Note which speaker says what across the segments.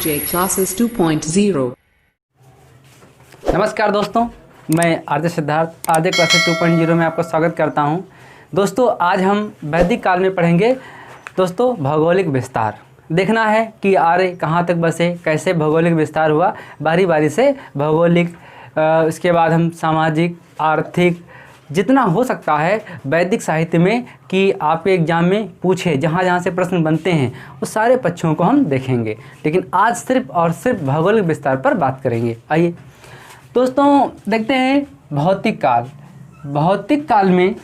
Speaker 1: RJ Classes 2.0।
Speaker 2: नमस्कार दोस्तों, मैं आरजे सिद्धार्थ आरजे क्लासेस 2.0 में आपका स्वागत करता हूं। दोस्तों, आज हम वैदिक काल में पढ़ेंगे दोस्तों भौगोलिक विस्तार। देखना है कि आर्य कहां तक बसे, कैसे भौगोलिक विस्तार हुआ, बारी बारी से भौगोलिक, इसके बाद हम सामाजिक, आर्थिक, जितना हो सकता है वैदिक साहित्य में कि आपके एग्जाम में पूछे, जहाँ जहाँ से प्रश्न बनते हैं उस सारे पक्षों को हम देखेंगे। लेकिन आज सिर्फ और सिर्फ भौगोलिक विस्तार पर बात करेंगे। आइए दोस्तों देखते हैं भौतिक काल। भौतिक काल में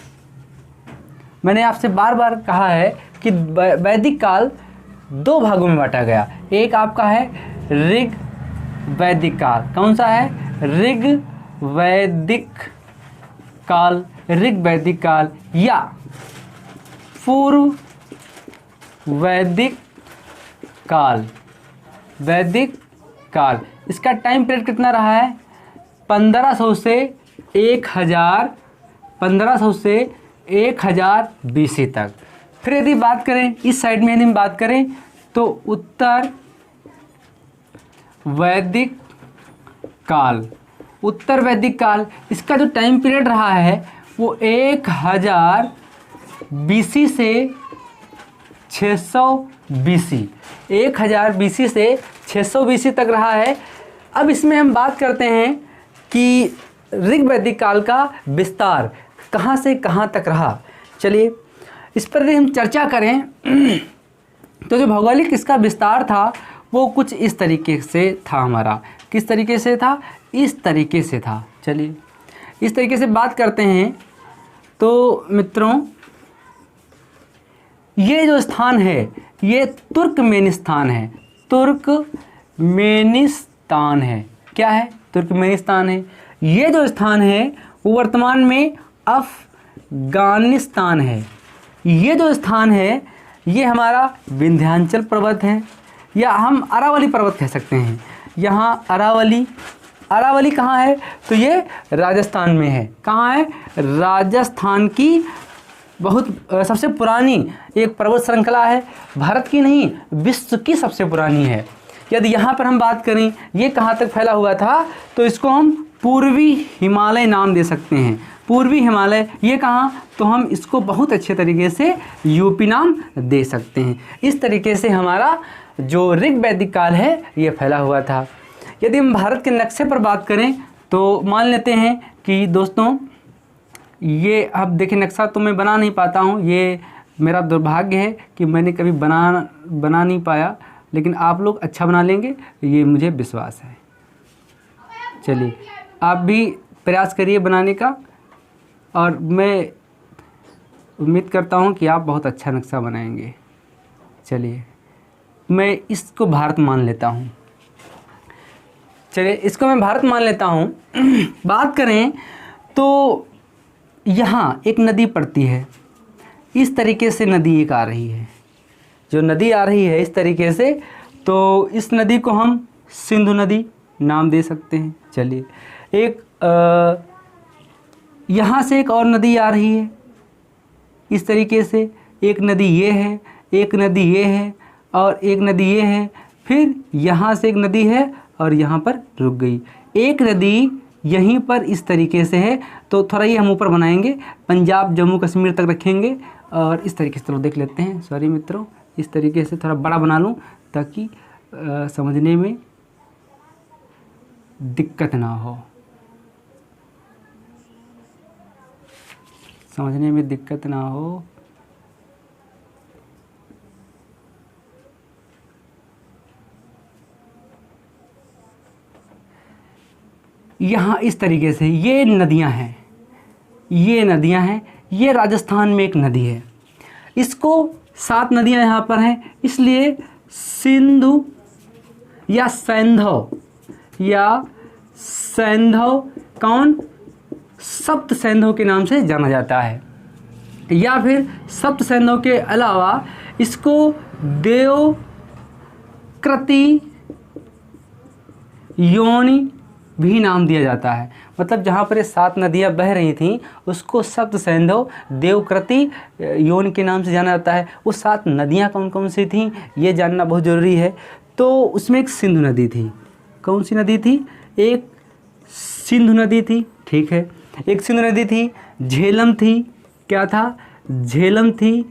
Speaker 2: मैंने आपसे बार बार कहा है कि वैदिक काल दो भागों में बांटा गया। एक आपका है ऋग वैदिक काल। कौन सा है? ऋग वैदिक काल, ऋग वैदिक काल या पूर्व वैदिक काल, वैदिक काल। इसका टाइम पीरियड कितना रहा है? 1500 से 1000, 1500 से 1000 BC तक। फिर यदि बात करें इस साइड में, यदि हम बात करें तो उत्तर वैदिक काल, उत्तर वैदिक काल, इसका जो टाइम पीरियड रहा है वो 1000 BC से 600 BC, 1000 BC से 600 BC तक रहा है। अब इसमें हम बात करते हैं कि ऋग वैदिक काल का विस्तार कहाँ से कहाँ तक रहा। चलिए इस पर यदि हम चर्चा करें तो जो भौगोलिक इसका विस्तार था वो कुछ इस तरीके से था हमारा। किस तरीके से था? इस तरीके से था। चलिए इस तरीके से बात करते हैं तो मित्रों, ये जो स्थान है ये तुर्कमेनिस्तान है। तुर्कमेनिस्तान है। क्या है? तुर्कमेनिस्तान है। ये जो स्थान है वो वर्तमान में अफगानिस्तान है। ये जो स्थान है ये हमारा विंध्याचल पर्वत है, या हम अरावली पर्वत कह सकते हैं। यहाँ अरावली, अरावली कहाँ है? तो ये राजस्थान में है। कहाँ है? राजस्थान की बहुत सबसे पुरानी एक पर्वत श्रृंखला है। भारत की नहीं, विश्व की सबसे पुरानी है। यदि यहाँ पर हम बात करें ये कहाँ तक फैला हुआ था तो इसको हम पूर्वी हिमालय नाम दे सकते हैं। पूर्वी हिमालय ये कहाँ? तो हम इसको बहुत अच्छे तरीके से यूपी नाम दे सकते हैं। इस तरीके से हमारा जो ऋग वैदिक काल है ये फैला हुआ था। यदि हम भारत के नक्शे पर बात करें तो मान लेते हैं कि दोस्तों ये, अब देखिए नक्शा तो मैं बना नहीं पाता हूँ, ये मेरा दुर्भाग्य है कि मैंने कभी बना नहीं पाया, लेकिन आप लोग अच्छा बना लेंगे ये मुझे विश्वास है। चलिए आप भी प्रयास करिए बनाने का, और मैं उम्मीद करता हूँ कि आप बहुत अच्छा नक्शा बनाएंगे। चलिए मैं इसको भारत मान लेता हूँ। चलिए इसको मैं भारत मान लेता हूँ। बात करें तो यहाँ एक नदी पड़ती है। इस तरीके से नदी एक आ रही है, जो नदी आ रही है इस तरीके से, तो इस नदी को हम सिंधु नदी नाम दे सकते हैं। चलिए एक यहाँ से एक और नदी आ रही है इस तरीके से। एक नदी ये है, एक नदी ये है, और एक नदी ये है। फिर यहाँ से एक नदी है और यहाँ पर रुक गई। एक नदी यहीं पर इस तरीके से है, तो थोड़ा ये हम ऊपर बनाएंगे, पंजाब जम्मू कश्मीर तक रखेंगे। और इस तरीके से, चलो देख लेते हैं। सॉरी मित्रों, इस तरीके से थोड़ा बड़ा बना लूँ ताकि समझने में दिक्कत ना हो, समझने में दिक्कत ना हो। यहाँ इस तरीके से ये नदियाँ हैं, ये नदियाँ हैं। ये राजस्थान में एक नदी है, इसको 7 नदियाँ यहाँ पर हैं, इसलिए सिंधु या सैंधव, या सैंधव, कौन? सप्त सैंधव के नाम से जाना जाता है। या फिर सप्त सैंधव के अलावा इसको देवकृति योनि भी नाम दिया जाता है। मतलब जहाँ पर ये 7 नदियाँ बह रही थीं उसको सप्त सैंधव देवकृति योनि के नाम से जाना जाता है। वो 7 नदियाँ कौन कौन सी थीं ये जानना बहुत ज़रूरी है। तो उसमें एक सिंधु नदी थी। कौन सी नदी थी? एक सिंधु नदी थी, ठीक है। एक सिंधु नदी थी, झेलम थी, क्या था? झेलम थी,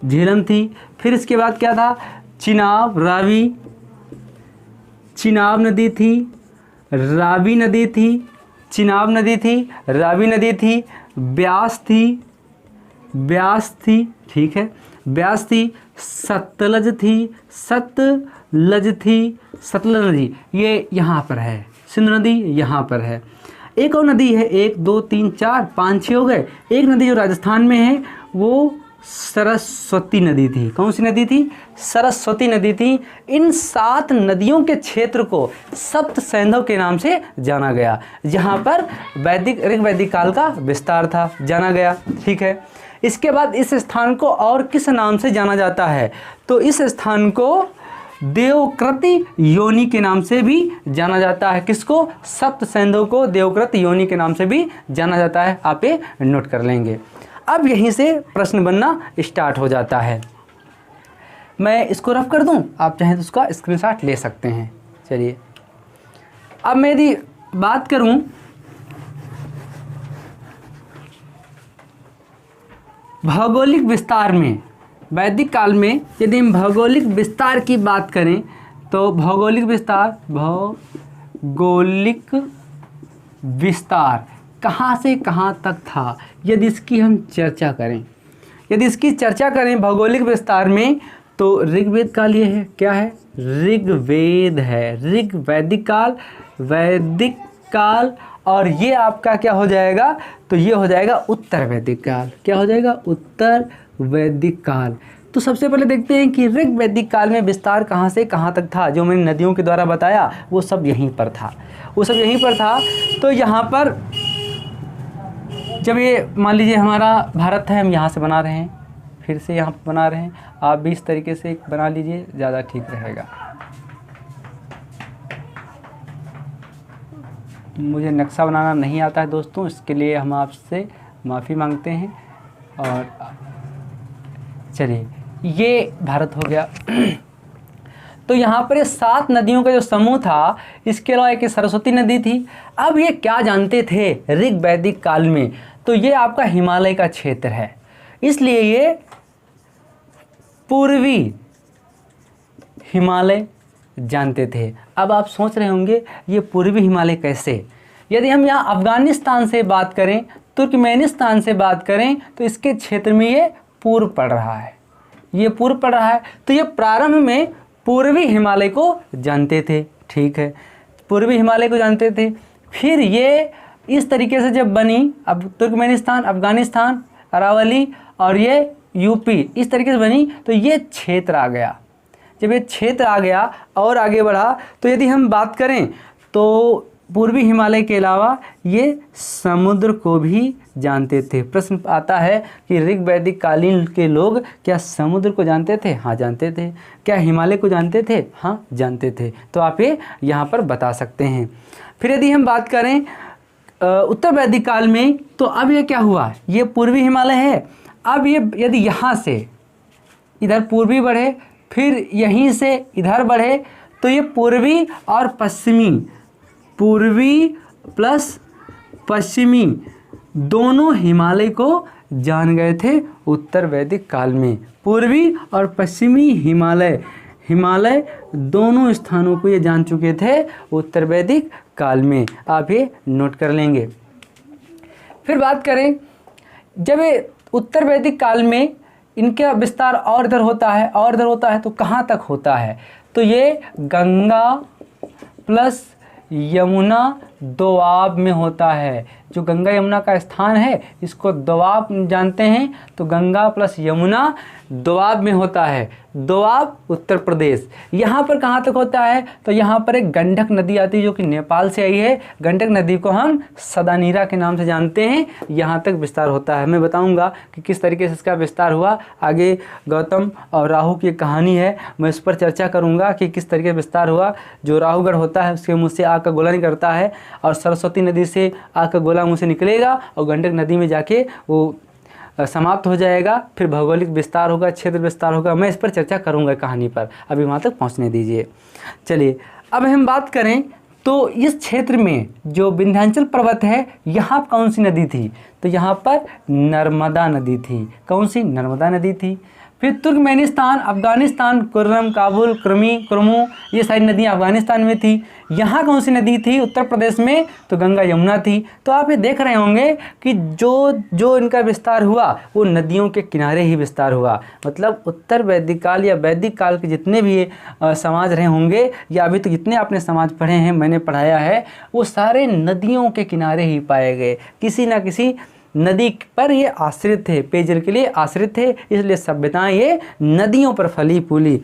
Speaker 2: झेलम थी। फिर इसके बाद क्या था? चिनाब, रावी, चिनाब नदी थी, रावी नदी थी, चिनाब नदी थी, रावी नदी थी, ब्यास थी, ब्यास थी, ठीक है, ब्यास थी, सतलज थी, सतलज थी, सतलज नदी ये यहाँ पर है, सिंधु नदी यहाँ पर है। एक और नदी है, 1 2 3 4 5 6 हो गए। एक नदी जो राजस्थान में है वो सरस्वती नदी थी। कौन सी नदी थी? सरस्वती नदी थी। इन 7 नदियों के क्षेत्र को सप्त सैंधव के नाम से जाना गया, जहाँ पर ऋग वैदिक काल का विस्तार था, जाना गया, ठीक है। इसके बाद इस स्थान को और किस नाम से जाना जाता है? तो इस स्थान को देवकृति योनि के नाम से भी जाना जाता है। किसको? सप्त सैंधव को देवकृत योनि के नाम से भी जाना जाता है। आप ये नोट कर लेंगे। अब यहीं से प्रश्न बनना स्टार्ट हो जाता है। मैं इसको रफ कर दूं, आप चाहें तो उसका स्क्रीनशॉट ले सकते हैं। चलिए, अब मैं यदि बात करूं भौगोलिक विस्तार में, वैदिक काल में यदि हम भौगोलिक विस्तार की बात करें तो भौगोलिक विस्तार, भौगोलिक विस्तार कहाँ से कहाँ तक था, यदि इसकी हम चर्चा करें, यदि इसकी चर्चा करें भौगोलिक विस्तार में, तो ऋग्वेद काल ये है, क्या है? ऋग्वेद है, ऋग वैदिक काल, वैदिक काल, और ये आपका क्या हो जाएगा? तो ये हो जाएगा उत्तर वैदिक काल। क्या हो जाएगा? उत्तर वैदिक काल। तो सबसे पहले देखते हैं कि ऋग वैदिक काल में विस्तार कहाँ से कहाँ तक था। जो मैंने नदियों के द्वारा बताया वो सब यहीं पर था, वो सब यहीं पर था। तो यहाँ पर जब ये मान लीजिए हमारा भारत है, हम यहाँ से बना रहे हैं, फिर से यहाँ पर बना रहे हैं, आप भी इस तरीके से बना लीजिए, ज़्यादा ठीक रहेगा। मुझे नक्शा बनाना नहीं आता है दोस्तों, इसके लिए हम आपसे माफ़ी मांगते हैं। और चलिए, ये भारत हो गया। तो यहाँ पर ये 7 नदियों का जो समूह था, इसके अलावा एक सरस्वती नदी थी। अब ये क्या जानते थे ऋग वैदिक काल में? तो ये आपका हिमालय का क्षेत्र है, इसलिए ये पूर्वी हिमालय जानते थे। अब आप सोच रहे होंगे ये पूर्वी हिमालय कैसे? यदि हम यहाँ अफ़गानिस्तान से बात करें, तुर्कमेनिस्तान से बात करें, तो इसके क्षेत्र में ये पूर्व पड़ रहा है, ये पूर्व पड़ रहा है। तो ये प्रारंभ में पूर्वी हिमालय को जानते थे, ठीक है, पूर्वी हिमालय को जानते थे। फिर ये इस तरीके से जब बनी, अब तुर्कमेनिस्तान, अफ़गानिस्तान, अरावली और ये यूपी इस तरीके से बनी, तो ये क्षेत्र आ गया। जब ये क्षेत्र आ गया और आगे बढ़ा, तो यदि हम बात करें तो पूर्वी हिमालय के अलावा ये समुद्र को भी जानते थे। प्रश्न आता है कि ऋग वैदिक कालीन के लोग क्या समुद्र को जानते थे? हाँ जानते थे। क्या हिमालय को जानते थे? हाँ जानते थे। तो आप ये यहाँ पर बता सकते हैं। फिर यदि हम बात करें उत्तर वैदिक काल में, तो अब ये क्या हुआ? ये पूर्वी हिमालय है। अब ये यदि यहाँ से इधर पूर्वी बढ़े, फिर यहीं से इधर बढ़े, तो ये पूर्वी और पश्चिमी, पूर्वी प्लस पश्चिमी दोनों हिमालय को जान गए थे उत्तर वैदिक काल में। पूर्वी और पश्चिमी हिमालय, हिमालय दोनों स्थानों को ये जान चुके थे उत्तर वैदिक काल में। आप ये नोट कर लेंगे। फिर बात करें, जब ये उत्तर वैदिक काल में इनका विस्तार और इधर होता है और इधर होता है, तो कहाँ तक होता है? तो ये गंगा प्लस यमुना दोआब में होता है। जो गंगा यमुना का स्थान है इसको दोआब जानते हैं। तो गंगा प्लस यमुना दोआब में होता है। दोआब उत्तर प्रदेश। यहाँ पर कहाँ तक होता है? तो यहाँ पर एक गंडक नदी आती है जो कि नेपाल से आई है। गंडक नदी को हम सदानीरा के नाम से जानते हैं। यहाँ तक विस्तार होता है। मैं बताऊँगा कि किस तरीके से इसका विस्तार हुआ। आगे गौतम और राहु की कहानी है, मैं इस पर चर्चा करूँगा कि किस तरीके से विस्तार हुआ। जो राहुगढ़ होता है उसके मुँह से आग का गोला निकलता है और सरस्वती नदी से आग का गोला मुँह से निकलेगा और गंडक नदी में जाके वो समाप्त हो जाएगा, फिर भौगोलिक विस्तार होगा, क्षेत्र विस्तार होगा। मैं इस पर चर्चा करूँगा कहानी पर, अभी वहाँ तक पहुँचने दीजिए। चलिए अब हम बात करें तो इस क्षेत्र में जो विंध्याचल पर्वत है, यहाँ कौन सी नदी थी? तो यहाँ पर नर्मदा नदी थी। कौन सी? नर्मदा नदी थी। फिर तुर्कमेनिस्तान, अफगानिस्तान, कुर्रम, काबुल, कुर्मू, ये सारी नदियाँ अफगानिस्तान में थी। यहाँ कौन सी नदी थी? उत्तर प्रदेश में तो गंगा यमुना थी। तो आप ये देख रहे होंगे कि जो इनका विस्तार हुआ वो नदियों के किनारे ही विस्तार हुआ। मतलब उत्तर वैदिक काल या वैदिक काल के जितने भी समाज रहे होंगे या अभी तक जितने आपने समाज पढ़े हैं, मैंने पढ़ाया है, वो सारे नदियों के किनारे ही पाए गए। किसी ना किसी नदी पर ये आश्रित थे, पेयजल के लिए आश्रित थे, इसलिए सभ्यताएं ये नदियों पर फली फूली।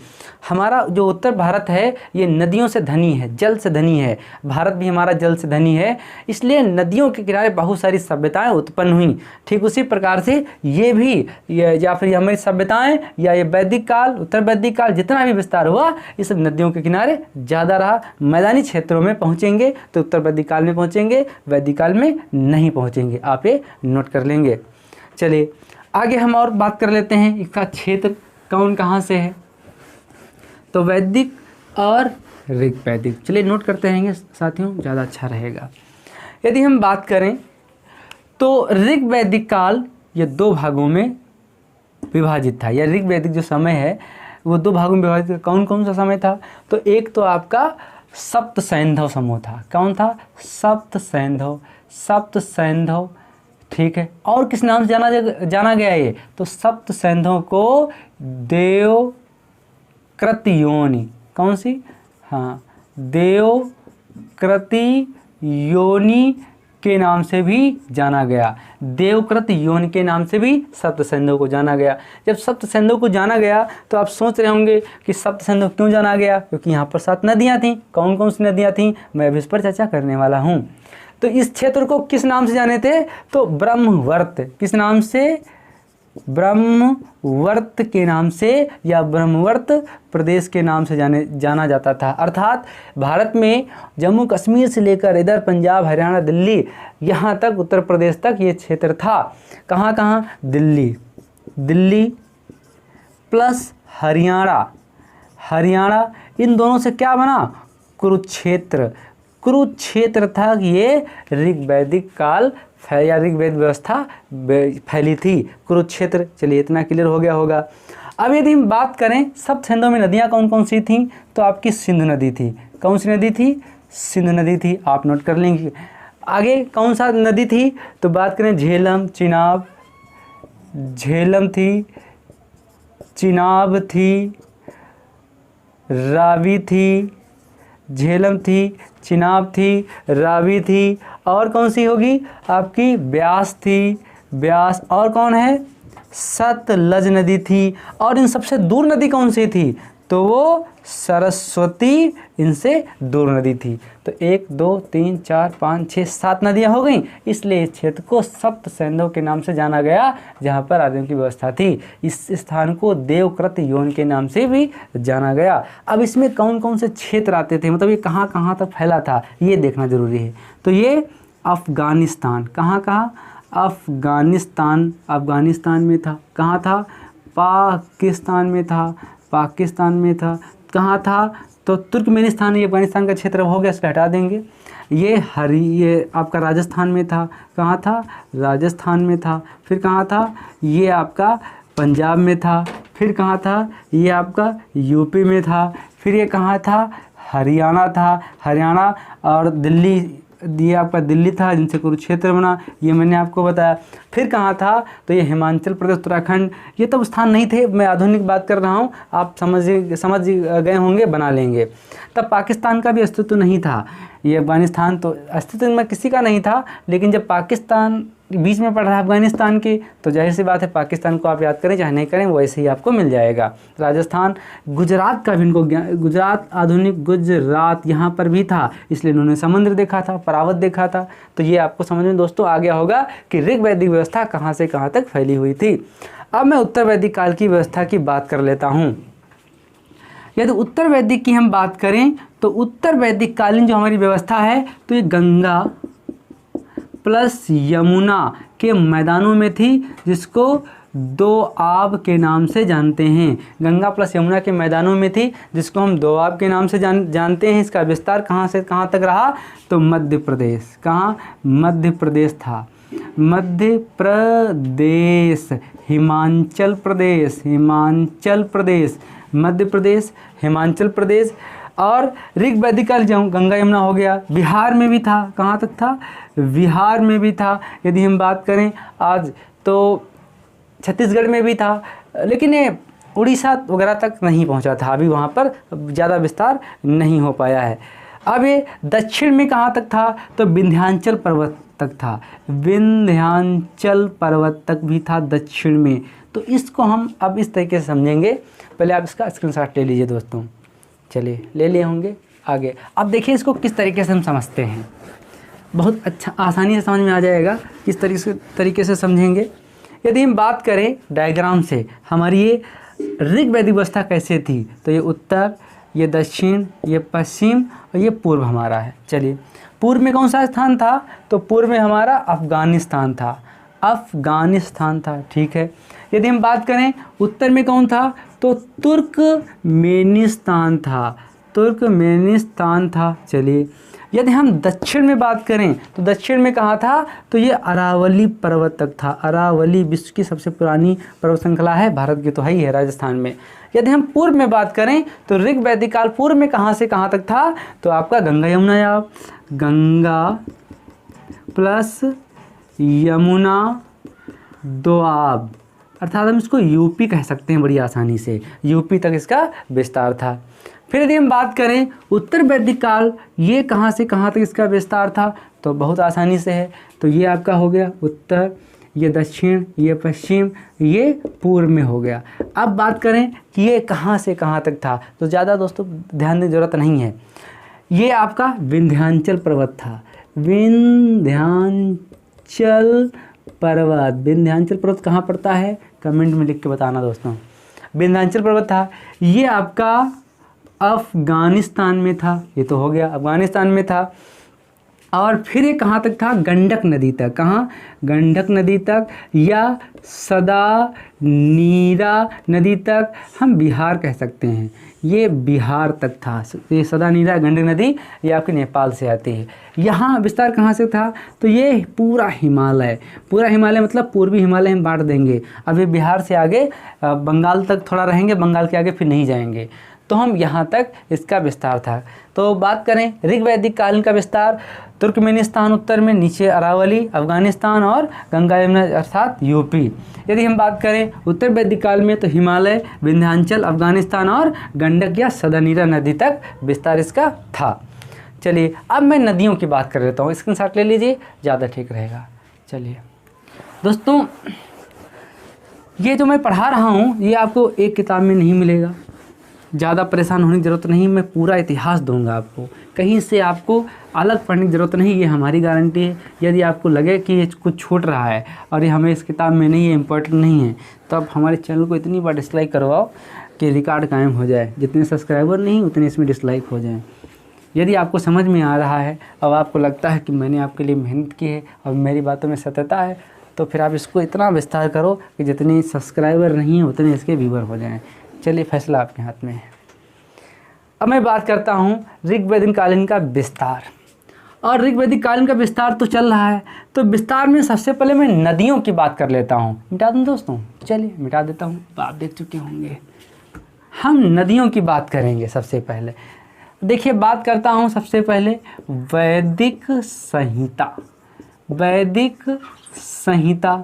Speaker 2: हमारा जो उत्तर भारत है ये नदियों से धनी है, जल से धनी है। भारत भी हमारा जल से धनी है, इसलिए नदियों के किनारे बहुत सारी सभ्यताएं उत्पन्न हुई। ठीक उसी प्रकार से ये भी या फिर हमारी सभ्यताएं या ये वैदिक काल, उत्तर वैदिक काल जितना भी विस्तार हुआ ये सब नदियों के किनारे ज़्यादा रहा। मैदानी क्षेत्रों में पहुँचेंगे तो उत्तर वैदिक काल में पहुँचेंगे, वैदिक काल में नहीं पहुँचेंगे। आप ये नोट कर लेंगे। चलिए आगे हम और बात कर लेते हैं, इसका क्षेत्र कौन कहाँ से है। तो वैदिक और ऋग वैदिक, चलिए नोट करते रहेंगे साथियों, ज़्यादा अच्छा रहेगा। यदि हम बात करें तो ऋग वैदिक काल ये दो भागों में विभाजित था, या ऋग वैदिक जो समय है वो दो भागों में विभाजित। कौन कौन सा समय था? तो एक तो आपका सप्त सैंधव समूह था। कौन था? सप्त सैंधव, सप्त सैंधव। ठीक है, और किस नाम से जाना गया ये? तो सप्त सैंधव को देवकृत योनि, कौन सी? हाँ, देवकृति योनि के नाम से भी जाना गया। देवकृत योनि के नाम से भी सप्त सैंधव को जाना गया। जब सप्त सैंधव को जाना गया तो आप सोच रहे होंगे कि सप्त सैंधव क्यों जाना गया? क्योंकि यहाँ पर 7 नदियाँ थीं। कौन कौन सी नदियाँ थीं मैं अभी इस पर चर्चा करने वाला हूँ। तो इस क्षेत्र को किस नाम से जाने थे? तो ब्रह्मवर्त। किस नाम से? ब्रह्मवर्त के नाम से या ब्रह्मवर्त प्रदेश के नाम से जाना जाता था। अर्थात भारत में जम्मू कश्मीर से लेकर इधर पंजाब, हरियाणा, दिल्ली, यहाँ तक उत्तर प्रदेश तक ये क्षेत्र था। कहाँ कहाँ? दिल्ली, दिल्ली प्लस हरियाणा, हरियाणा, इन दोनों से क्या बना? कुरुक्षेत्र। कुरुक्षेत्र था कि ये ऋग वैदिक काल या ऋग वैदिक व्यवस्था फैली थी, कुरुक्षेत्र। चलिए इतना क्लियर हो गया होगा। अब यदि हम बात करें सप्त सैंधव में नदियाँ कौन कौन सी थीं, तो आपकी सिंधु नदी थी। कौन सी नदी थी? सिंधु नदी थी, आप नोट कर लेंगे। आगे कौन सा नदी थी? तो बात करें झेलम, चिनाब, झेलम थी, चिनाब थी, रावी थी, झेलम थी, चिनाब थी, रावी थी, और कौन सी होगी आपकी? ब्यास थी, ब्यास, और कौन है? सतलज नदी थी। और इन सबसे दूर नदी कौन सी थी? तो वो सरस्वती इनसे दूर नदी थी। तो 1 2 3 4 5 6 7 नदियाँ हो गई, इसलिए इस क्षेत्र को सप्त सैंधव के नाम से जाना गया, जहाँ पर आदिम की व्यवस्था थी। इस स्थान को देवकृत योनि के नाम से भी जाना गया। अब इसमें कौन कौन से क्षेत्र आते थे, मतलब ये कहाँ कहाँ तक फैला था, ये देखना जरूरी है। तो ये अफ़गानिस्तान, कहाँ कहाँ? अफ़गानिस्तान, अफ़गानिस्तान में था। कहाँ था? पाकिस्तान में था, पाकिस्तान में था। कहाँ था? तो तुर्कमेनिस्तान, ये अफगानिस्तान का क्षेत्र हो गया, इसको हटा देंगे। ये आपका राजस्थान में था। कहाँ था? राजस्थान में था। फिर कहाँ था? ये आपका पंजाब में था। फिर कहाँ था? ये आपका यूपी में था। फिर ये कहाँ था? हरियाणा था, हरियाणा, और दिल्ली, ये आपका दिल्ली था जिनसे कुरुक्षेत्र बना, ये मैंने आपको बताया। फिर कहाँ था? तो ये हिमाचल प्रदेश, उत्तराखंड, ये तब स्थान नहीं थे, मैं आधुनिक बात कर रहा हूँ, आप समझ गए होंगे, बना लेंगे। तब पाकिस्तान का भी अस्तित्व नहीं था, ये अफ़गानिस्तान तो अस्तित्व में किसी का नहीं था, लेकिन जब पाकिस्तान बीच में पड़ रहा है अफ़गानिस्तान के, तो जाहिर सी बात है पाकिस्तान को आप याद करें चाहे नहीं करें वैसे ही आपको मिल जाएगा। राजस्थान, गुजरात का भी इनको गुजरात, आधुनिक गुजरात यहाँ पर भी था, इसलिए इन्होंने समुद्र देखा था, परावत देखा था। तो ये आपको समझ में दोस्तों आ गया होगा कि ऋग वैदिक व्यवस्था कहाँ से कहाँ तक फैली हुई थी। अब मैं उत्तर वैदिक काल की व्यवस्था की बात कर लेता हूँ। यदि उत्तर वैदिक की हम बात करें तो उत्तर वैदिक कालीन जो हमारी व्यवस्था है, तो ये गंगा प्लस यमुना के मैदानों में थी, जिसको दोआब के नाम से जानते हैं। गंगा प्लस यमुना के मैदानों में थी, जिसको हम दोआब के नाम से जानते हैं। इसका विस्तार कहाँ से कहाँ तक रहा? तो मध्य प्रदेश। कहाँ? मध्य प्रदेश था। मध्य प्रदेश, हिमाचल प्रदेश, हिमाचल प्रदेश, मध्य प्रदेश, हिमाचल प्रदेश। और ऋग वैदिक काल गंगा यमुना हो गया। बिहार में भी था। कहाँ तक था? बिहार में भी था। यदि हम बात करें आज तो छत्तीसगढ़ में भी था, लेकिन ये उड़ीसा वगैरह तक नहीं पहुंचा था। अभी वहाँ पर ज़्यादा विस्तार नहीं हो पाया है। अब ये दक्षिण में कहाँ तक था? तो विंध्याचल पर्वत तक था। विंध्याचल पर्वत तक भी था दक्षिण में। तो इसको हम अब इस तरीके से समझेंगे। पहले आप इसका स्क्रीनशॉट ले लीजिए दोस्तों। चलिए ले लिए होंगे। आगे अब देखिए इसको किस तरीके से हम समझते हैं। बहुत अच्छा आसानी से समझ में आ जाएगा किस तरीके से समझेंगे। यदि हम बात करें डायग्राम से, हमारी ये ऋग वैदिक व्यवस्था कैसे थी, तो ये उत्तर, ये दक्षिण, ये पश्चिम और ये पूर्व हमारा है। चलिए पूर्व में कौन सा स्थान था? तो पूर्व में हमारा अफ़गानिस्तान था। अफ़गानिस्तान था, ठीक है। यदि हम बात करें उत्तर में कौन था? तो तुर्कमेनिस्तान था। तुर्कमेनिस्तान था। चलिए यदि हम दक्षिण में बात करें तो दक्षिण में कहाँ था? तो ये अरावली पर्वत तक था। अरावली विश्व की सबसे पुरानी पर्वत श्रृंखला है, भारत की तो है ही है, राजस्थान में। यदि हम पूर्व में बात करें तो ऋग वैदिक काल पूर्व में कहाँ से कहाँ तक था? तो आपका गंगा यमुना, या गंगा प्लस यमुना दोआब, अर्थात हम इसको यूपी कह सकते हैं बड़ी आसानी से। यूपी तक इसका विस्तार था। फिर यदि हम बात करें उत्तर वैदिक काल, ये कहाँ से कहाँ तक इसका विस्तार था? तो बहुत आसानी से है। तो ये आपका हो गया उत्तर, ये दक्षिण, ये पश्चिम, ये पूर्व में हो गया। अब बात करें कि ये कहाँ से कहाँ तक था, तो ज़्यादा दोस्तों ध्यान देने की ज़रूरत नहीं है। ये आपका विंध्याचल पर्वत था। विंध्याचल पर्वत, विंध्याचल पर्वत कहाँ पड़ता है? कमेंट में लिख के बताना दोस्तों। विंध्याचल पर्वत था। ये आपका अफ़गानिस्तान में था। ये तो हो गया, अफ़गानिस्तान में था। और फिर ये कहाँ तक था? गंडक नदी तक। कहाँ? गंडक नदी तक या सदा नीरा नदी तक, हम बिहार कह सकते हैं। ये बिहार तक था। ये सदा नीरा गंडक नदी ये आपके नेपाल से आती है। यहाँ विस्तार कहाँ से था? तो ये पूरा हिमालय, पूरा हिमालय मतलब पूर्वी हिमालय हम बांट देंगे। अब ये बिहार से आगे बंगाल तक थोड़ा रहेंगे, बंगाल के आगे फिर नहीं जाएंगे। तो हम यहाँ तक इसका विस्तार था। तो बात करें ऋग वैदिक कालीन का विस्तार, तुर्कमेनिस्तान उत्तर में, नीचे अरावली, अफ़गानिस्तान और गंगा यमुना अर्थात यूपी। यदि हम बात करें उत्तर वैदिक काल में, तो हिमालय, विंध्याचल, अफ़गानिस्तान और गंडक या सदानीरा नदी तक विस्तार इसका था। चलिए अब मैं नदियों की बात कर लेता हूँ। स्क्रीनशॉट ले लीजिए, ज़्यादा ठीक रहेगा। चलिए दोस्तों, ये जो मैं पढ़ा रहा हूँ ये आपको एक किताब में नहीं मिलेगा। ज़्यादा परेशान होने की ज़रूरत नहीं, मैं पूरा इतिहास दूंगा आपको। कहीं से आपको अलग पढ़ने की ज़रूरत नहीं, ये हमारी गारंटी है। यदि आपको लगे कि ये कुछ छूट रहा है और ये हमें इस किताब में नहीं है, इम्पोर्टेंट नहीं है, तो आप हमारे चैनल को इतनी बार डिसलाइक करवाओ कि रिकॉर्ड कायम हो जाए। जितने सब्सक्राइबर नहीं उतने इसमें डिसलाइक हो जाएँ। यदि आपको समझ में आ रहा है और आपको लगता है कि मैंने आपके लिए मेहनत की है और मेरी बातों में सत्यता है, तो फिर आप इसको इतना विस्तार करो कि जितने सब्सक्राइबर नहीं हैं उतने इसके व्यूवर हो जाएँ। चलिए फैसला आपके हाथ में है। अब मैं बात करता हूँ ऋग वैदिक कालीन का विस्तार। और ऋग वैदिक कालीन का विस्तार तो चल रहा है, तो विस्तार में सबसे पहले मैं नदियों की बात कर लेता हूँ। मिटा दूँ दोस्तों? चलिए मिटा देता हूँ, आप देख चुके होंगे। हम नदियों की बात करेंगे सबसे पहले। देखिए बात करता हूँ सबसे पहले वैदिक संहिता। वैदिक संहिता,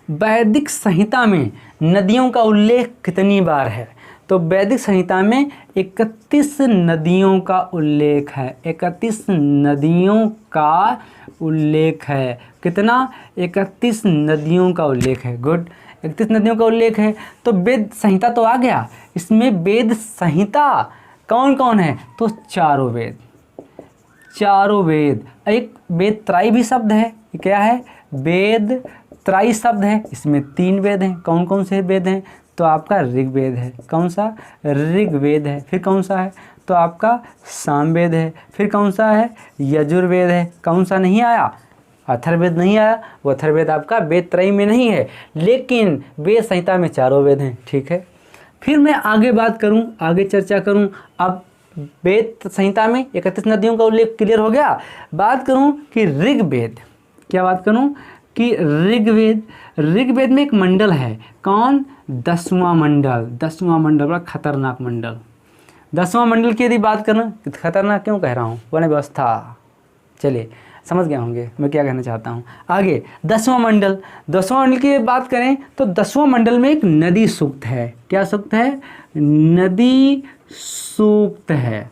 Speaker 2: वैदिक संहिता में नदियों का उल्लेख कितनी बार है? तो वैदिक संहिता में 31 नदियों का उल्लेख है। 31 नदियों का उल्लेख है। कितना? 31 नदियों का उल्लेख है। गुड, 31 नदियों का उल्लेख है। तो वेद संहिता तो आ गया। इसमें वेद संहिता कौन कौन है? तो चारों वेद। चारों वेद। एक वेद त्राई भी शब्द है। क्या है? वेद त्राई शब्द है। इसमें 3 वेद हैं। कौन कौन से वेद हैं? तो आपका ऋग्वेद है। कौन सा? ऋग्वेद है। फिर कौन सा है? तो आपका सामवेद है। फिर कौन सा है? यजुर्वेद है। कौन सा नहीं आया? अथर्ववेद नहीं आया, वो अथर्ववेद आपका वेद त्रयी में नहीं है, लेकिन वेद संहिता में चारों वेद हैं। ठीक है, फिर मैं आगे बात करूं, आगे चर्चा करूं। अब वेद संहिता में 31 नदियों का उल्लेख क्लियर हो गया। बात करूं कि ऋग्वेद, क्या बात करूं कि ऋग्वेद में एक मंडल है, कौन? 10वां मंडल। 10वां मंडल बड़ा खतरनाक मंडल। 10वां मंडल की यदि बात करूं, खतरनाक क्यों कह रहा हूं? वर्ण व्यवस्था, चलिए समझ गए होंगे मैं क्या कहना चाहता हूं। आगे 10वां मंडल की बात करें तो 10वां मंडल में एक नदी सूक्त है। क्या सूक्त है? नदी सूक्त है।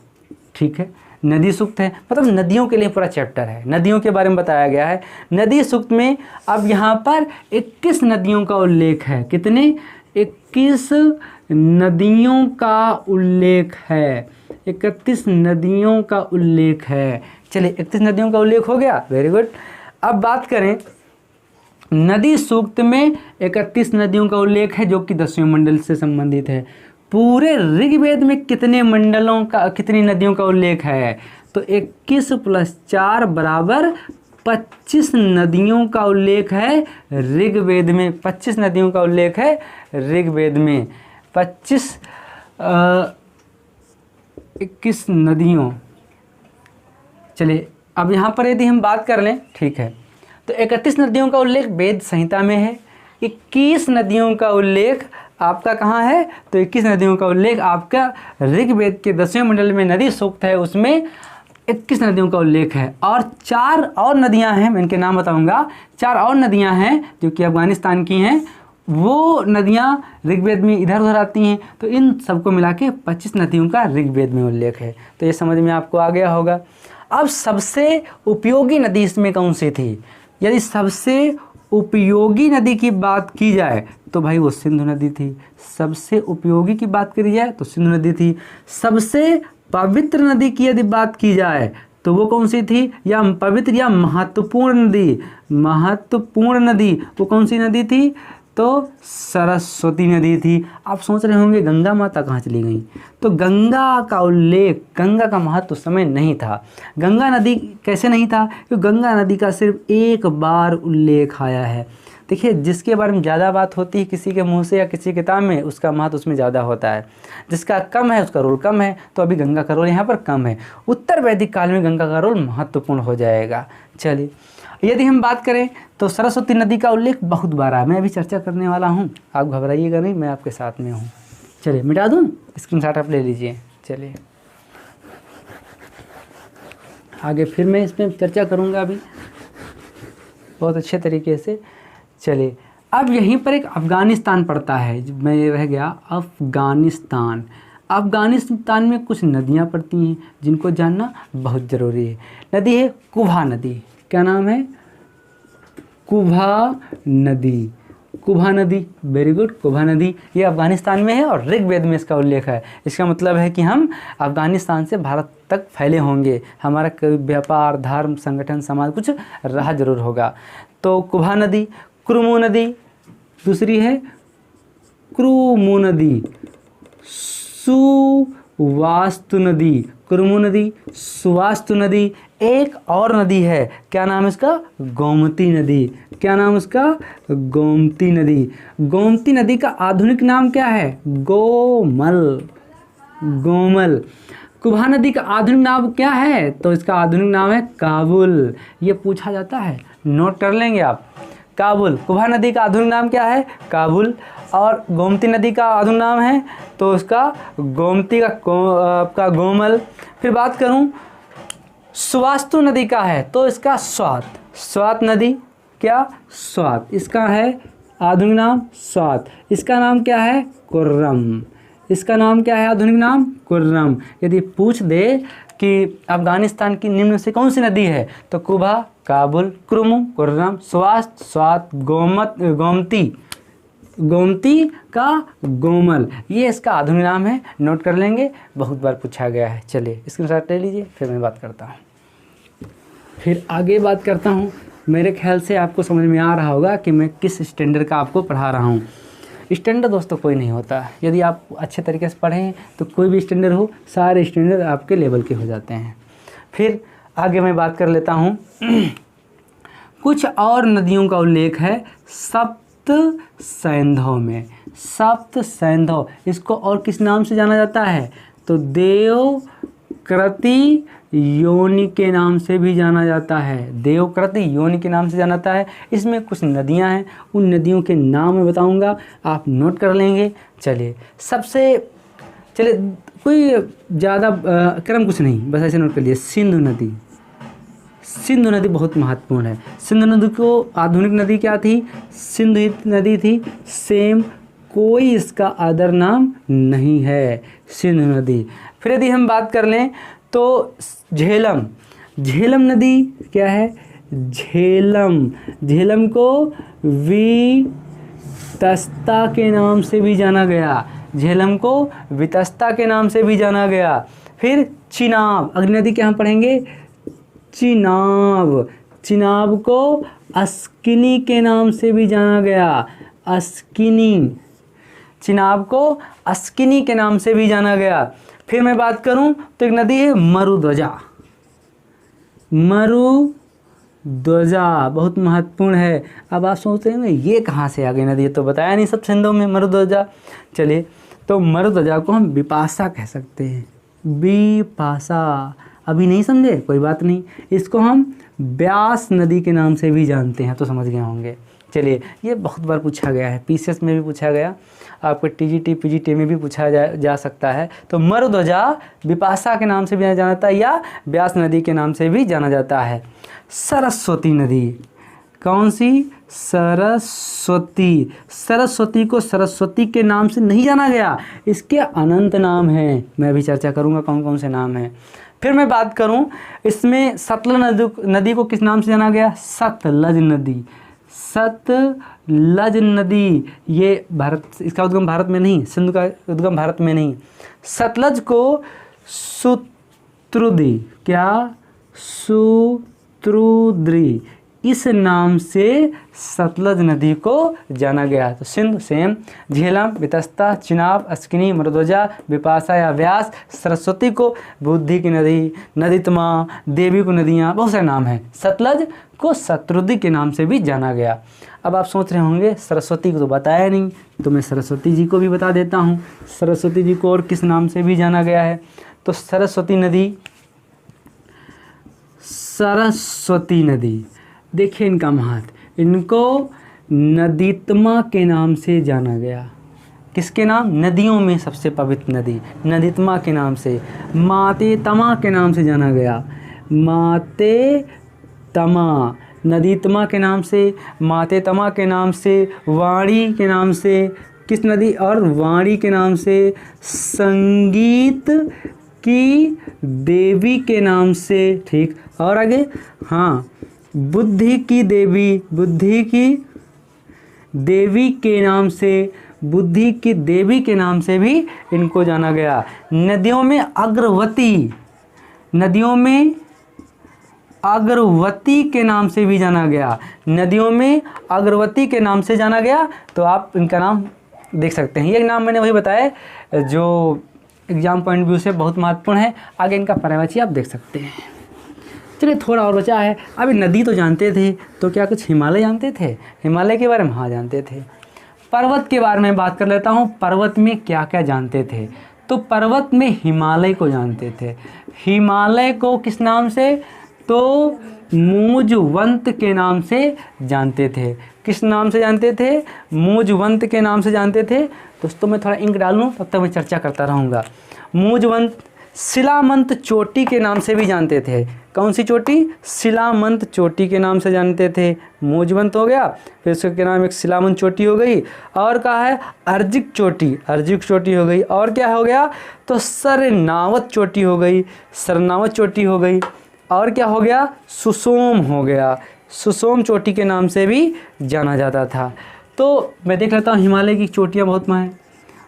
Speaker 2: ठीक है, नदी सूक्त है, मतलब नदियों के लिए पूरा चैप्टर है, नदियों के बारे में बताया गया है। नदी सूक्त में अब यहाँ पर 21 नदियों का उल्लेख है। कितने? 21 नदियों का उल्लेख है। 31 नदियों का उल्लेख है। चलिए 31 नदियों का उल्लेख हो गया, वेरी गुड। अब बात करें नदी सूक्त में 31 नदियों का उल्लेख है जो कि 10वें मंडल से संबंधित है। पूरे ऋग्वेद में कितने मंडलों का, कितनी नदियों का उल्लेख है? तो 21 + 4 = 25 नदियों का उल्लेख है ऋग्वेद में। 25 नदियों का उल्लेख है ऋग्वेद में। 21 नदियों। चलिए अब यहाँ पर यदि हम बात कर लें, ठीक है, तो 31 नदियों का उल्लेख वेद संहिता में है। 21 नदियों का उल्लेख आपका कहाँ है? तो 21 नदियों का उल्लेख आपका ऋग्वेद के 10वें मंडल में नदी सूक्त है, उसमें 21 नदियों का उल्लेख है। और 4 और नदियाँ हैं, मैं इनके नाम बताऊंगा। 4 और नदियाँ हैं जो कि अफगानिस्तान की हैं, वो नदियाँ ऋग्वेद में इधर उधर आती हैं। तो इन सबको मिला के 25 नदियों का ऋग्वेद में उल्लेख है। तो ये समझ में आपको आ गया होगा। अब सबसे उपयोगी नदी इसमें कौन सी थी? यदि सबसे उपयोगी नदी की बात की जाए तो भाई वो सिंधु नदी थी। सबसे उपयोगी की बात करी जाए तो सिंधु नदी थी। सबसे पवित्र नदी की यदि बात की जाए तो वो कौन सी थी? या पवित्र या महत्वपूर्ण नदी वो कौन सी नदी थी? तो सरस्वती नदी थी। आप सोच रहे होंगे गंगा माता कहाँ चली गई? तो गंगा का उल्लेख, गंगा का महत्व उस समय नहीं था। गंगा नदी कैसे नहीं था? क्योंकि गंगा नदी का सिर्फ एक बार उल्लेख आया है। देखिए, जिसके बारे में ज़्यादा बात होती है किसी के मुंह से या किसी किताब में, उसका महत्व उसमें ज़्यादा होता है। जिसका कम है उसका रोल कम है। तो अभी गंगा का रोल यहाँ पर कम है। उत्तर वैदिक काल में गंगा का रोल महत्वपूर्ण हो जाएगा। चलिए यदि हम बात करें तो सरस्वती नदी का उल्लेख बहुत बार है। मैं अभी चर्चा करने वाला हूँ, आप घबराइएगा नहीं, मैं आपके साथ में हूँ। चलिए मिटा दूँ, स्क्रीनशॉट आप ले लीजिए। चलिए आगे फिर मैं इस पर चर्चा करूँगा अभी बहुत अच्छे तरीके से। चलिए अब यहीं पर एक अफ़गानिस्तान पड़ता है, मैं रह गया अफ़गानिस्तान। अफ़गानिस्तान में कुछ नदियाँ पड़ती हैं जिनको जानना बहुत ज़रूरी है। नदी है कुभा नदी। क्या नाम है? कुभा नदी। कुभा नदी, वेरी गुड। कुभा नदी ये अफ़गानिस्तान में है और ऋग्वेद में इसका उल्लेख है। इसका मतलब है कि हम अफ़गानिस्तान से भारत तक फैले होंगे, हमारा व्यापार, धर्म, संगठन, समाज कुछ रहा जरूर होगा। तो कुभा नदी, कुरुमु नदी दूसरी है, कुरुमु नदी, सुवास्तु नदी, कुरुमु नदी, सुवास्तु नदी। एक और नदी है, क्या नाम है इसका? गोमती नदी। क्या नाम उसका? गोमती नदी। गोमती नदी का आधुनिक नाम क्या है? गोमल। कुभा नदी का आधुनिक नाम क्या है? तो इसका आधुनिक नाम है काबुल। ये पूछा जाता है, नोट कर लेंगे आप। काबुल। कुभा नदी का आधुनिक नाम क्या है? काबुल। और गोमती नदी का आधुनिक नाम है तो उसका गोमती का गोमल। फिर बात करूं सुवास्तु नदी का है तो इसका स्वात नदी। क्या? स्वात। इसका है आधुनिक नाम स्वात। इसका नाम क्या है? कुर्रम। इसका नाम क्या है आधुनिक नाम? कुर्रम। यदि पूछ दे कि अफ़गानिस्तान की निम्न से कौन सी नदी है तो कुभा, काबुल, कुरुमु, कुर्रम, स्वात, गोमती का गोमल, ये इसका आधुनिक नाम है। नोट कर लेंगे, बहुत बार पूछा गया है। चलिए स्क्रीनशॉट ले लीजिए, फिर मैं बात करता हूँ। फिर आगे बात करता हूँ। मेरे ख्याल से आपको समझ में आ रहा होगा कि मैं किस स्टैंडर्ड का आपको पढ़ा रहा हूँ। स्टैंडर्ड दोस्तों कोई नहीं होता। यदि आप अच्छे तरीके से पढ़ें तो कोई भी स्टैंडर्ड हो, सारे स्टैंडर्ड आपके लेवल के हो जाते हैं। फिर आगे मैं बात कर लेता हूँ कुछ और नदियों का उल्लेख है सप्त सैंधव में। सप्त सैंधव, इसको और किस नाम से जाना जाता है? तो देवकृति योनि के नाम से भी जाना जाता है। देवकृति योनि के नाम से जाना जाता है। इसमें कुछ नदियां हैं, उन नदियों के नाम मैं बताऊंगा, आप नोट कर लेंगे। चलिए कोई ज़्यादा क्रम कुछ नहीं, बस ऐसे नोट कर लिए। सिंधु नदी, सिंधु नदी बहुत महत्वपूर्ण है। सिंधु नदी को आधुनिक नदी क्या थी? सिंधु नदी थी। सेम, कोई इसका अदर नाम नहीं है, सिंधु नदी। फिर यदि हम बात कर लें तो झेलम, झेलम नदी क्या है? झेलम, झेलम को वितस्ता के नाम से भी जाना गया। झेलम को वितस्ता के नाम से भी जाना गया। फिर चिनाब, अगली नदी क्या हम पढ़ेंगे? चिनाब, चिनाब को अस्किनी के नाम से भी जाना गया। अस्किनी, चिनाब को अस्किनी के नाम से भी जाना गया। फिर मैं बात करूं तो एक नदी है मरुध्वजा, मरुध्वजा बहुत महत्वपूर्ण है। अब आप सोचते हैं ये कहाँ से आ गई नदी, तो बताया नहीं सब सिंधों में मरुध्वजा। चलिए, तो मरुध्वजा को हम बिपाशा कह सकते हैं। बिपाशा, अभी नहीं समझे कोई बात नहीं, इसको हम ब्यास नदी के नाम से भी जानते हैं, तो समझ गए होंगे। चलिए, ये बहुत बार पूछा गया है, पीसीएस में भी पूछा गया, आपको टीजीटी पीजीटी में भी पूछा जा सकता है। तो मरुध्वजा बिपाशा के नाम से भी जाना जाता है या ब्यास नदी के नाम से भी जाना जाता है। सरस्वती नदी, कौन सी? सरस्वती। सरस्वती को सरस्वती के नाम से नहीं जाना गया, इसके अनंत नाम हैं, मैं अभी चर्चा करूँगा कौन कौन से नाम हैं। फिर मैं बात करूं, इसमें सतलज नदी को किस नाम से जाना गया? सतलज नदी। सतलज नदी, ये भारत, इसका उद्गम भारत में नहीं, सिंधु का उद्गम भारत में नहीं। सतलज को सुत्रुदी, क्या? सुत्रुद्री, इस नाम से सतलज नदी को जाना गया। तो सिंधु सेम, झेलम, वितस्ता, चिनाब, अस्किनी, मरुध्वजा, बिपाशा या व्यास। सरस्वती को बुद्धि की नदी, नदीतमा, देवी को नदियाँ, बहुत सारे नाम हैं। सतलज को शत्रुदी के नाम से भी जाना गया। अब आप सोच रहे होंगे सरस्वती को तो बताया नहीं, तो मैं सरस्वती जी को भी बता देता हूँ। सरस्वती जी को और किस नाम से भी जाना गया है? तो सरस्वती नदी, सरस्वती नदी, देखिए इनका महत्व, इनको नदीतमा के नाम से जाना गया। किसके नाम? नदियों में सबसे पवित्र नदी, नदीतमा के नाम से। मातेतमा के नाम से जाना गया। मातेतमा, नदीतमा के नाम से, मातेतमा के नाम से, वाणी के नाम से, किस नदी? और वाणी के नाम से, संगीत की देवी के नाम से। ठीक, और आगे, हाँ, बुद्धि की देवी, बुद्धि की देवी के नाम से, बुद्धि की देवी के नाम से भी इनको जाना गया। नदियों में अग्रवती, नदियों में अग्रवती के नाम से भी जाना गया। नदियों में अग्रवती के नाम से जाना गया, तो आप इनका नाम देख सकते हैं। ये नाम मैंने वही बताया जो एग्जाम पॉइंट व्यू से बहुत महत्वपूर्ण है। आगे इनका पर्यायवाची आप देख सकते हैं। चलिए, थोड़ा और बचा है। अभी नदी तो जानते थे, तो क्या कुछ हिमालय जानते थे? हिमालय के बारे में हाँ जानते थे। पर्वत के बारे में बात कर लेता हूँ। पर्वत में क्या क्या जानते थे? तो पर्वत में हिमालय को जानते थे। हिमालय को किस नाम से? तो मूजवंत के नाम से जानते थे। किस नाम से जानते थे? मूजवंत के नाम से जानते थे। दोस्तों, मैं थोड़ा इंक डाल लूँ, तब तक मैं चर्चा करता रहूँगा। मूजवंत, शिलामंत चोटी के नाम से भी जानते थे। कौन सी चोटी? शिलामंत चोटी के नाम से जानते थे। मूजवंत हो गया, फिर उसके नाम एक शिलामंत चोटी हो गई, और कहा है अर्जिक चोटी, अर्जिक चोटी हो गई, और क्या हो गया? तो सरनावत चोटी हो गई, सरनावत चोटी हो गई, और क्या हो गया? सुसोम हो गया, सुसोम चोटी के नाम से भी जाना जाता था। तो मैं देख लेता हूँ हिमालय की चोटियाँ बहुत हैं।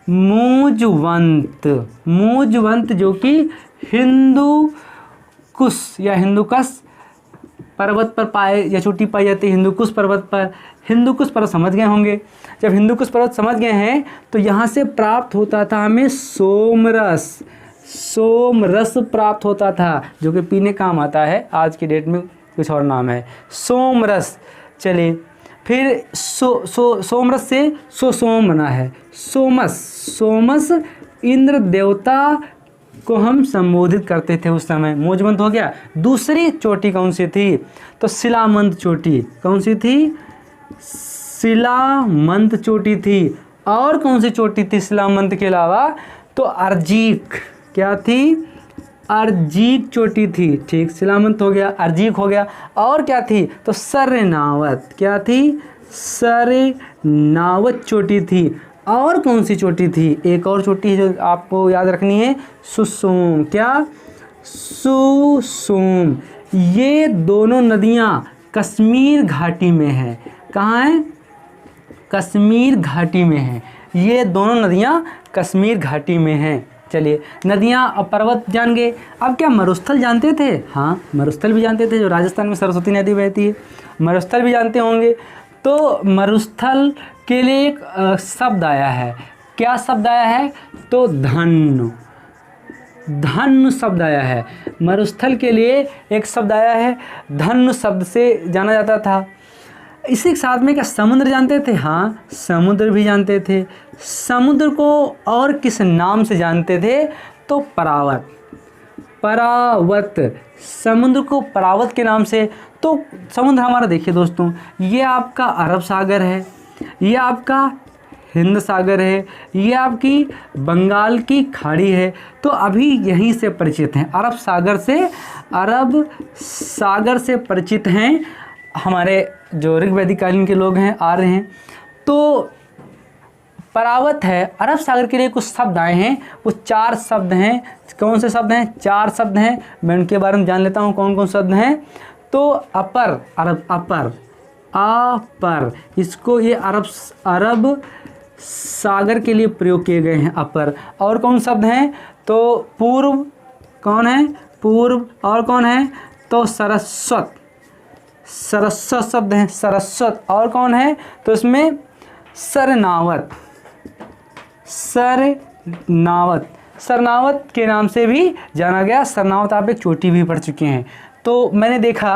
Speaker 2: मूजवंत, मूजवंत जो कि हिंदुकुश या हिंदुकश पर्वत पर पाए या चोटी पाई जाती है, हिंदुकुश पर्वत पर। हिंदुकुश पर्वत समझ गए होंगे। जब हिंदुकुश पर्वत समझ गए हैं तो यहाँ से प्राप्त होता था हमें सोमरस, सोमरस प्राप्त होता था, जो कि पीने काम आता है। आज की डेट में कुछ और नाम है, सोमरस। चलिए फिर सोमरस से सोम बना है, सोमस इंद्र देवता को हम संबोधित करते थे उस समय। मोजमंत हो गया। दूसरी चोटी कौन सी थी? तो शिलामंत चोटी। कौन सी थी? शिलामंत चोटी थी। और कौन सी चोटी थी शिलामंत के अलावा? तो अर्जीक। क्या थी? अर्जीक चोटी थी। ठीक, शिलामंत हो गया, अर्जीक हो गया। और क्या थी? तो सरनावत। क्या थी? सरनावत चोटी थी। और कौन सी चोटी थी? एक और चोटी है जो आपको याद रखनी है, सुसोम। क्या? सुसोम। ये दोनों नदियाँ कश्मीर घाटी में हैं। कहाँ हैं? कश्मीर घाटी में हैं। ये दोनों नदियाँ कश्मीर घाटी में हैं। चलिए, नदियाँ और पर्वत जान गए। अब क्या मरुस्थल जानते थे? हाँ, मरुस्थल भी जानते थे, जो राजस्थान में सरस्वती नदी बहती है। मरुस्थल भी जानते होंगे। तो मरुस्थल के लिए एक शब्द आया है। क्या शब्द आया है? तो धन्नु। धन्नु शब्द आया है। मरुस्थल के लिए एक शब्द आया है, धन्नु शब्द से जाना जाता था। इसी के साथ में क्या समुद्र जानते थे? हाँ, समुद्र भी जानते थे। समुद्र को और किस नाम से जानते थे? तो परावत। परावत। समुद्र को परावत के नाम से। तो समुद्र हमारा देखिए दोस्तों, ये आपका अरब सागर है, ये आपका हिंद सागर है, ये आपकी बंगाल की खाड़ी है। तो अभी यहीं से परिचित हैं, अरब सागर से परिचित हैं हमारे जो ऋग्वैदिक कालीन के लोग हैं, आ रहे हैं। तो परावत है, अरब सागर के लिए कुछ शब्द आए हैं, वो 4 शब्द हैं। कौन से शब्द हैं? 4 शब्द हैं। मैं उनके बारे में जान लेता हूँ कौन कौन शब्द हैं। तो अपर, अपर, इसको ये अरब सागर के लिए प्रयोग किए गए हैं, अपर। और कौन शब्द हैं? तो पूर्व। कौन है? पूर्व। और कौन है? तो सरस्वत शब्द है, सरस्वत। और कौन है? तो इसमें सरनावत के नाम से भी जाना गया। सरनावत आप एक चोटी भी पढ़ चुके हैं। तो मैंने देखा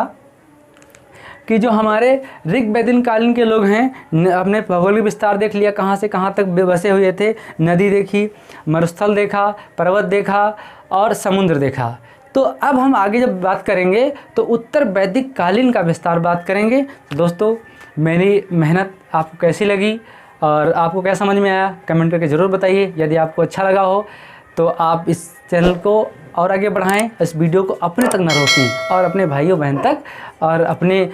Speaker 2: कि जो हमारे ऋग्वैदिक कालीन के लोग हैं, अपने भौगोलिक विस्तार देख लिया, कहाँ से कहाँ तक बसे हुए थे। नदी देखी, मरुस्थल देखा, पर्वत देखा और समुद्र देखा। तो अब हम आगे जब बात करेंगे तो उत्तर वैदिक कालीन का विस्तार बात करेंगे। दोस्तों, मेरी मेहनत आपको कैसी लगी और आपको क्या समझ में आया, कमेंट करके ज़रूर बताइए। यदि आपको अच्छा लगा हो तो आप इस चैनल को और आगे बढ़ाएं, इस वीडियो को अपने तक न रोकें और अपने भाइयों बहन तक और अपने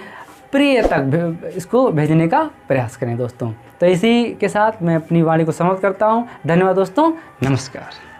Speaker 2: प्रिय तक इसको भेजने का प्रयास करें दोस्तों। तो इसी के साथ मैं अपनी वाणी को समाप्त करता हूँ। धन्यवाद दोस्तों, नमस्कार।